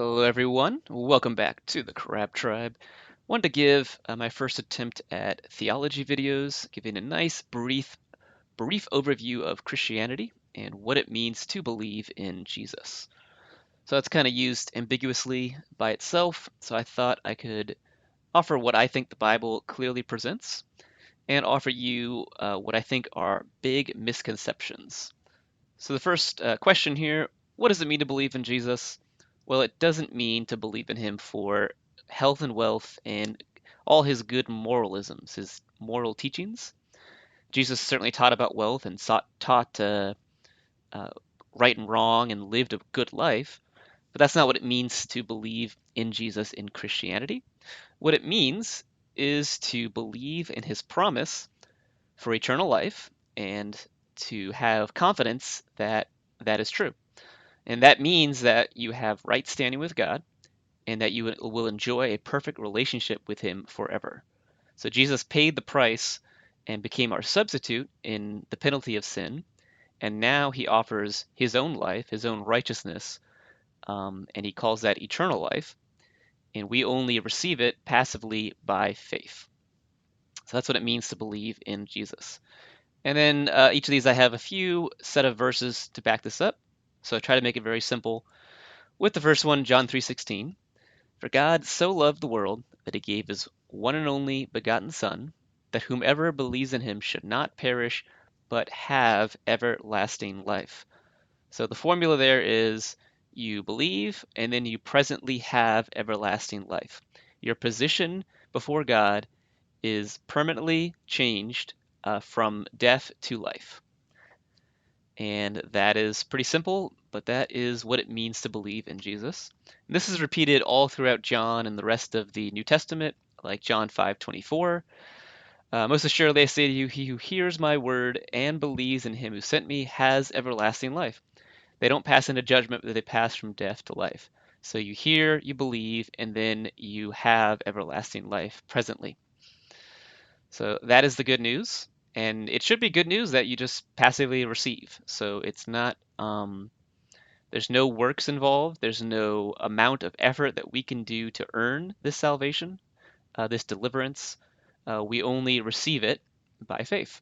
Hello, everyone. Welcome back to the Crab Tribe. Wanted to give my first attempt at theology videos, giving a nice brief overview of Christianity and what it means to believe in Jesus. So that's kind of used ambiguously by itself, so I thought I could offer what I think the Bible clearly presents and offer you what I think are big misconceptions. So the first question here, what does it mean to believe in Jesus? Well, it doesn't mean to believe in him for health and wealth and all his good moralisms, his moral teachings. Jesus certainly taught about wealth and taught uh, right and wrong and lived a good life, but that's not what it means to believe in Jesus in Christianity. What it means is to believe in his promise for eternal life and to have confidence that that is true. And that means that you have right standing with God and that you will enjoy a perfect relationship with Him forever. So Jesus paid the price and became our substitute in the penalty of sin. And now He offers His own life, His own righteousness, and He calls that eternal life. And we only receive it passively by faith. So that's what it means to believe in Jesus. And then each of these, I have a few set of verses to back this up. So I try to make it very simple. With the first one, John 3:16, for God so loved the world that he gave his one and only begotten Son, that whomever believes in him should not perish, but have everlasting life. So the formula there is you believe and then you presently have everlasting life. Your position before God is permanently changed from death to life. And that is pretty simple, but that is what it means to believe in Jesus. And this is repeated all throughout John and the rest of the New Testament, like John 5:24. Most assuredly I say to you, he who hears my word and believes in him who sent me has everlasting life. They don't pass into judgment, but they pass from death to life. So you hear, you believe, and then you have everlasting life presently. So that is the good news. And it should be good news that you just passively receive. So it's not, there's no works involved. There's no amount of effort that we can do to earn this salvation, this deliverance. We only receive it by faith.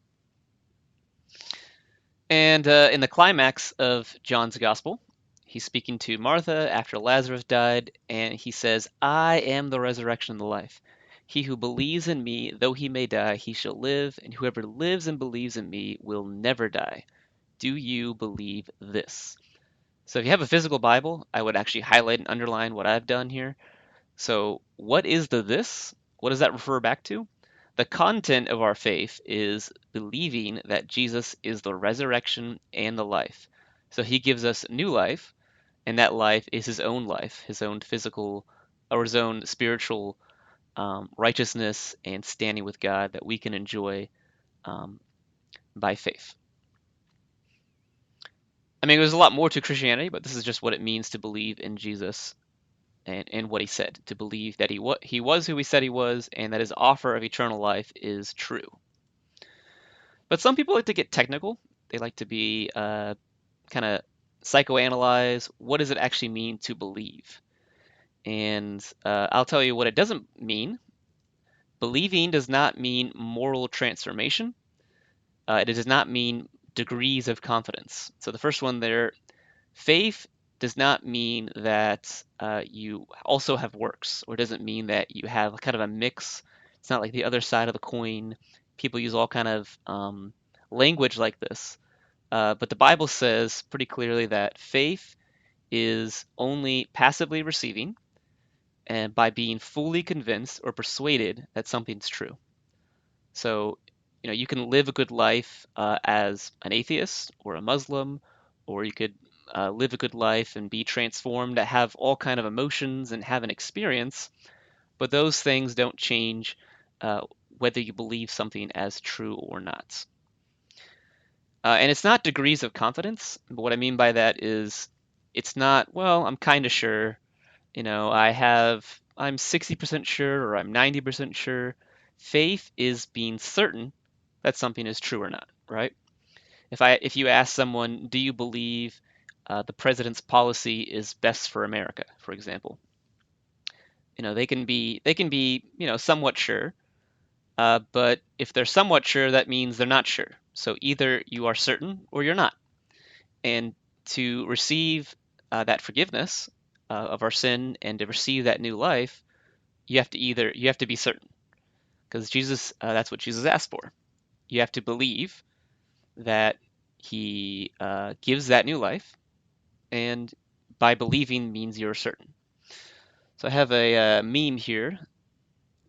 And in the climax of John's gospel, he's speaking to Martha after Lazarus died, and he says, I am the resurrection and the life. He who believes in me, though he may die, he shall live, and whoever lives and believes in me will never die. Do you believe this? So if you have a physical Bible, I would actually highlight and underline what I've done here. So what is the this? What does that refer back to? The content of our faith is believing that Jesus is the resurrection and the life. So he gives us new life, and that life is his own life, his own physical or his own spiritual righteousness and standing with God that we can enjoy um, by faith. I mean, there's a lot more to Christianity, but this is just what it means to believe in Jesus and what he said, to believe that he was who he said he was, and that his offer of eternal life is true. But some people like to get technical. They like to be kind of psychoanalyze what does it actually mean to believe. And I'll tell you what it doesn't mean. Believing does not mean moral transformation. It does not mean degrees of confidence. So the first one there, faith does not mean that you also have works, or doesn't mean that you have kind of a mix. It's not like the other side of the coin. People use all kind of language like this, but the Bible says pretty clearly that faith is only passively receiving, and by being fully convinced or persuaded that something's true. So, you can live a good life as an atheist or a Muslim, or you could live a good life and be transformed, to have all kind of emotions and have an experience. But those things don't change uh, whether you believe something as true or not. And it's not degrees of confidence. But what I mean by that is, it's not, well, I'm kind of sure. I'm 60% sure or I'm 90% sure. Faith is being certain that something is true or not, right? If you ask someone, do you believe the president's policy is best for America, for example. They can be somewhat sure, but if they're somewhat sure, that means they're not sure. So either you are certain or you're not. And to receive that forgiveness of our sin and to receive that new life, you have to be certain, because that's what Jesus asked for. You have to believe that He gives that new life, and by believing means you're certain. So I have a meme here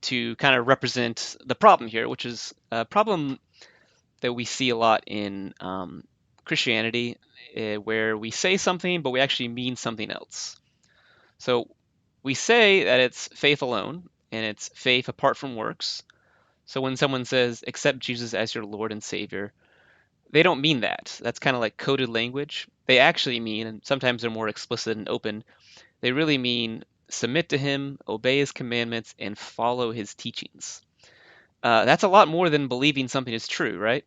to kind of represent the problem here, which is a problem that we see a lot in Christianity, where we say something, but we actually mean something else. So we say that it's faith alone, and it's faith apart from works. So when someone says, accept Jesus as your Lord and Savior, they don't mean that. That's kind of like coded language. They actually mean, and sometimes they're more explicit and open, they really mean submit to Him, obey His commandments, and follow His teachings. That's a lot more than believing something is true, right?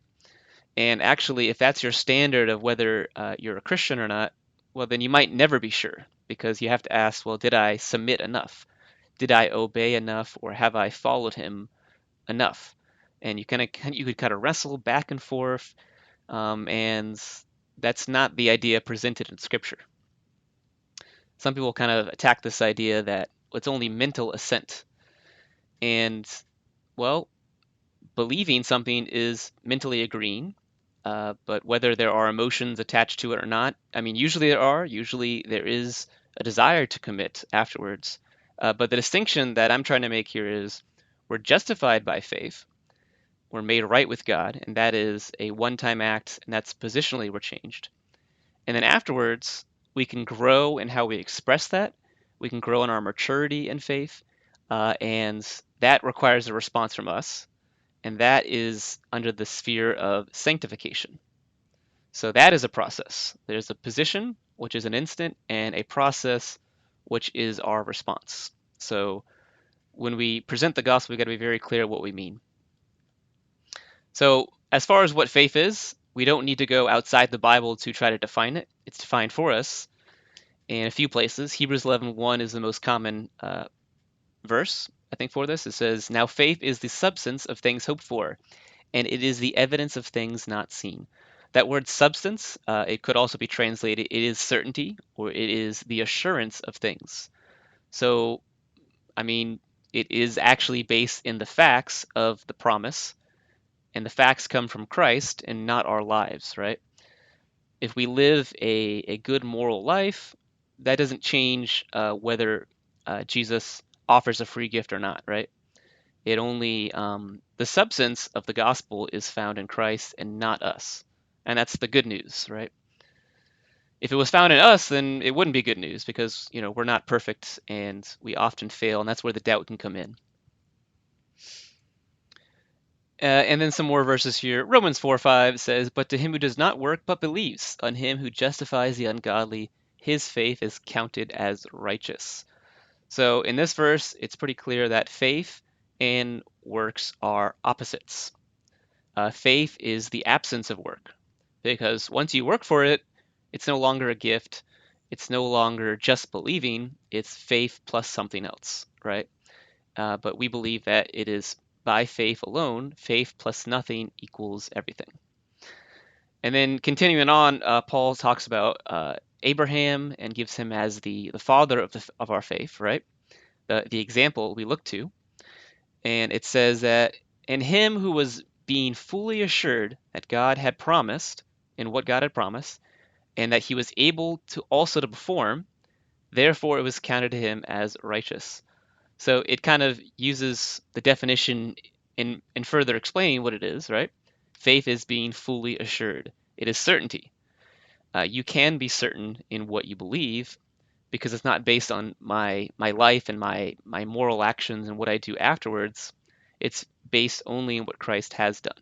And actually, if that's your standard of whether you're a Christian or not, well, then you might never be sure, because you have to ask, well, did I submit enough? Did I obey enough, or have I followed Him enough? And you could kind of wrestle back and forth, and that's not the idea presented in Scripture. Some people kind of attack this idea that it's only mental assent, and well, believing something is mentally agreeing, but whether there are emotions attached to it or not, I mean, usually there are. Usually there is a desire to commit afterwards. But the distinction that I'm trying to make here is we're justified by faith, we're made right with God, and that is a one time act, and that's positionally we're changed. And then afterwards, we can grow in how we express that. We can grow in our maturity in faith, and that requires a response from us, and that is under the sphere of sanctification. So that is a process. There's a position, which is an instant, and a process, which is our response. So when we present the gospel, we've got to be very clear what we mean. So as far as what faith is, we don't need to go outside the Bible to try to define it. It's defined for us in a few places. Hebrews 11:1 is the most common verse, I think, for this. It says, "Now faith is the substance of things hoped for, and it is the evidence of things not seen." That word substance, it could also be translated, it is certainty, or it is the assurance of things. So, I mean, it is actually based in the facts of the promise, and the facts come from Christ and not our lives, right? If we live a good moral life, that doesn't change whether Jesus offers a free gift or not, right? It only the substance of the gospel is found in Christ and not us, and that's the good news, right? If it was found in us, then it wouldn't be good news, because we're not perfect and we often fail, and that's where the doubt can come in. And then some more verses here. Romans 4:5 says, "But to him who does not work but believes on him who justifies the ungodly, his faith is counted as righteous." So in this verse, it's pretty clear that faith and works are opposites. Faith is the absence of work, because once you work for it, it's no longer a gift. It's no longer just believing. It's faith plus something else, right? But we believe that it is by faith alone. Faith plus nothing equals everything. And then continuing on, Paul talks about Abraham and gives him as the father of our faith, right? The example we look to. And it says that in him who was being fully assured that God had promised, in what God had promised, and that he was able to also to perform, therefore it was counted to him as righteous. So it kind of uses the definition in further explaining what it is, right? Faith is being fully assured. It is certainty. You can be certain in what you believe, because it's not based on my life and my moral actions and what I do afterwards. It's based only on what Christ has done.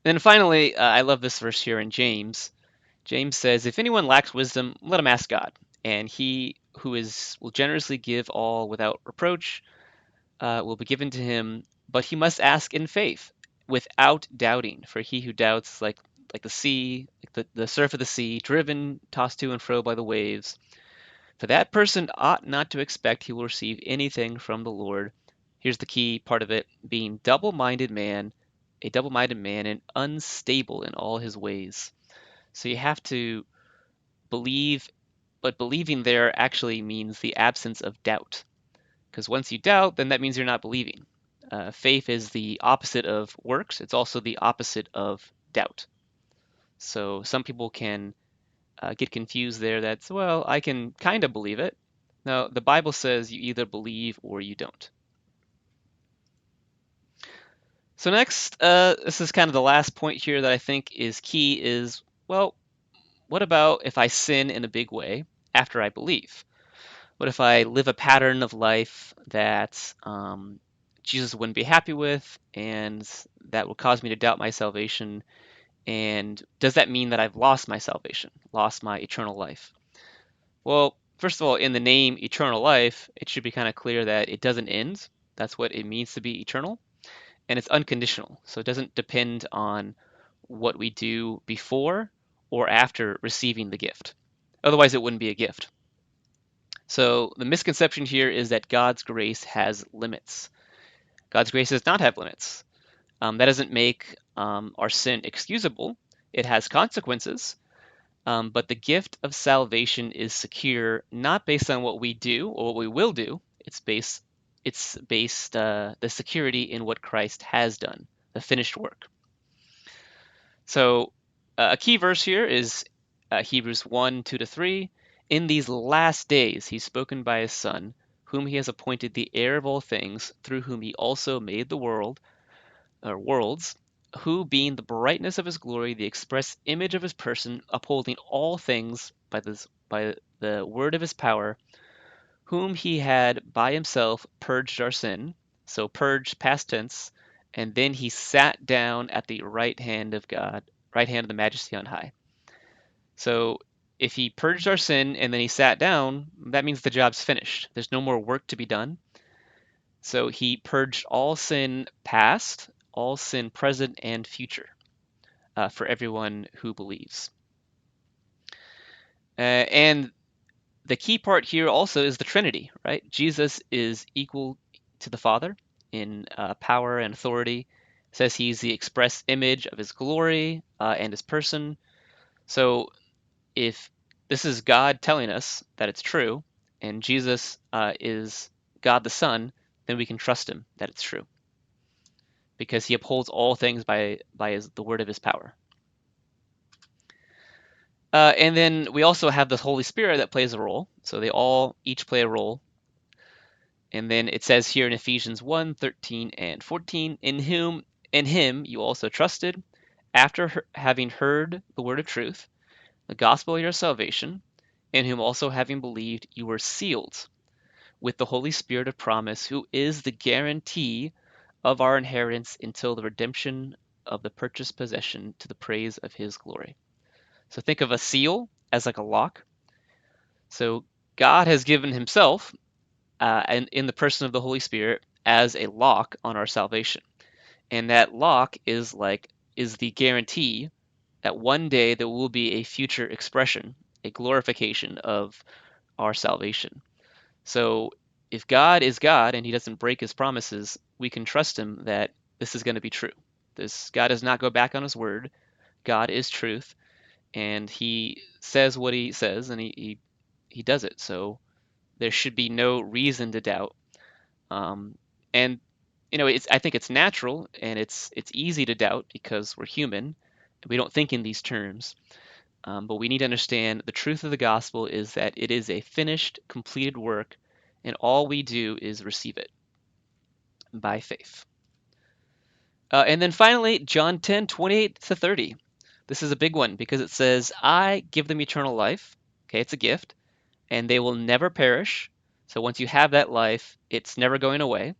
Then finally, I love this verse here in James. James says, "If anyone lacks wisdom, let him ask God, and he who is will generously give all without reproach will be given to him. But he must ask in faith, without doubting. For he who doubts is like like the sea, like the surf of the sea, driven, tossed to and fro by the waves. For that person ought not to expect he will receive anything from the Lord. Here's the key part of it, being a double-minded man and unstable in all his ways. So you have to believe, but believing there actually means the absence of doubt. Because once you doubt, then that means you're not believing. Faith is the opposite of works. It's also the opposite of doubt. So some people can get confused there. That's, well, I can kind of believe it. No, the Bible says you either believe or you don't. So next, this is kind of the last point here that I think is key is, well, what about if I sin in a big way after I believe? What if I live a pattern of life that Jesus wouldn't be happy with and that will cause me to doubt my salvation? And does that mean that I've lost my salvation, lost my eternal life? Well, first of all, in the name eternal life, it should be kind of clear that it doesn't end. That's what it means to be eternal. And it's unconditional. So it doesn't depend on what we do before or after receiving the gift. Otherwise, it wouldn't be a gift. So the misconception here is that God's grace has limits. God's grace does not have limits. That doesn't make our sin excusable. It has consequences, but the gift of salvation is secure not based on what we do or what we will do. It's based the security in what Christ has done, the finished work. So a key verse here is Hebrews 1, 2 to 3. In these last days he's spoken by his Son, whom he has appointed the heir of all things, through whom he also made the world, or worlds, who being the brightness of his glory, the express image of his person, upholding all things by the word of his power, whom he had by himself purged our sin. So purged past tense, and then he sat down at the right hand of God, right hand of the majesty on high. So if he purged our sin and then he sat down, that means the job's finished. There's no more work to be done. So he purged all sin past, all sin present and future for everyone who believes. And the key part here also is the Trinity, right? Jesus is equal to the Father in power and authority. It says he's the express image of his glory and his person. So if this is God telling us that it's true, and Jesus is God the Son, then we can trust him that it's true, because he upholds all things by the word of his power. And then we also have the Holy Spirit that plays a role. So they all each play a role. And then it says here in Ephesians 1, 13 and 14, in him you also trusted, after having heard the word of truth, the gospel of your salvation, in whom also having believed you were sealed with the Holy Spirit of promise, who is the guarantee of our inheritance until the redemption of the purchased possession to the praise of his glory. So think of a seal as like a lock. So God has given himself, and in the person of the Holy Spirit, as a lock on our salvation. And that lock is the guarantee that one day there will be a future expression, a glorification of our salvation. So if God is God and he doesn't break his promises, we can trust him that this is going to be true. God does not go back on his word. God is truth, and he says what he says, and he does it. So there should be no reason to doubt. And I think it's natural and it's easy to doubt because we're human and we don't think in these terms. But we need to understand the truth of the gospel is that it is a finished, completed work, and all we do is receive it by faith. And then finally, John 10, 28 to 30. This is a big one because it says, I give them eternal life. Okay, it's a gift, and they will never perish. So once you have that life, it's never going away.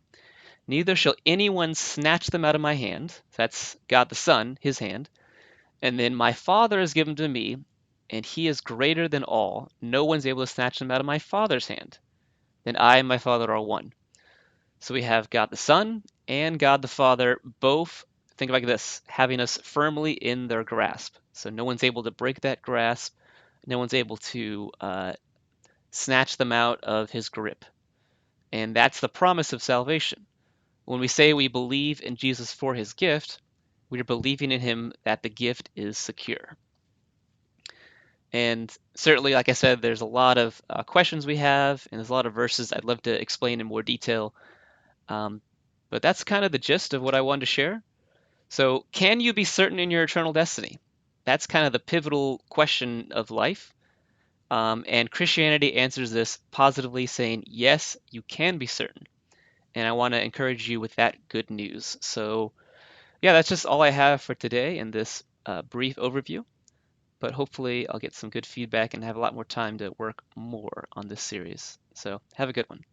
Neither shall anyone snatch them out of my hand. That's God the Son, his hand. And then my Father has given to me, and he is greater than all. No one's able to snatch them out of my Father's hand. Then I and my Father are one. So we have God the Son and God the Father both think like this, having us firmly in their grasp. So no one's able to break that grasp. No one's able to snatch them out of his grip. And that's the promise of salvation. When we say we believe in Jesus for his gift, we are believing in him that the gift is secure. And certainly, like I said, there's a lot of questions we have, and there's a lot of verses I'd love to explain in more detail. Um, but that's kind of the gist of what I wanted to share. So, can you be certain in your eternal destiny? That's kind of the pivotal question of life. And Christianity answers this positively, saying, yes, you can be certain. And I want to encourage you with that good news. So, yeah, that's just all I have for today in this brief overview. But hopefully, I'll get some good feedback and have a lot more time to work more on this series. So, have a good one.